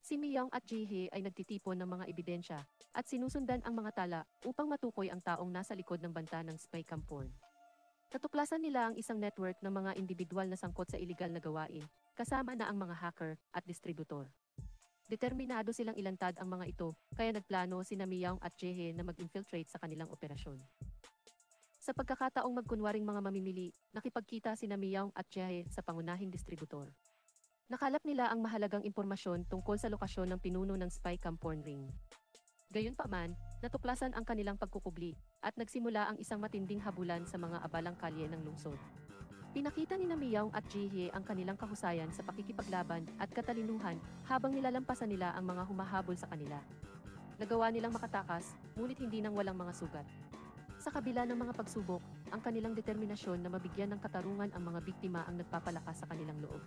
Si Miyang at Jihe ay nagtitipon ng mga ebidensya at sinusundan ang mga tala upang matukoy ang taong nasa likod ng banta ng spy cam porn. Natuklasan nila ang isang network ng mga individual na sangkot sa iligal na gawain, kasama na ang mga hacker at distributor. Determinado silang ilantad ang mga ito, kaya nagplano sina Miyang at Jihe na mag-infiltrate sa kanilang operasyon. Sa pagkakataong magkunwaring mga mamimili, nakipagkita sina Miyang at Jihe sa pangunahing distributor. Nakalap nila ang mahalagang impormasyon tungkol sa lokasyon ng pinuno ng spy cam porn ring. Gayunpaman, natuklasan ang kanilang pagkukubli at nagsimula ang isang matinding habulan sa mga abalang kalye ng lungsod. Pinakita ni Miyang at Jihe ang kanilang kahusayan sa pakikipaglaban at katalinuhan habang nilalampasan nila ang mga humahabol sa kanila. Nagawa nilang makatakas, ngunit hindi nang walang mga sugat. Sa kabila ng mga pagsubok, ang kanilang determinasyon na mabigyan ng katarungan ang mga biktima ang nagpapalakas sa kanilang loob.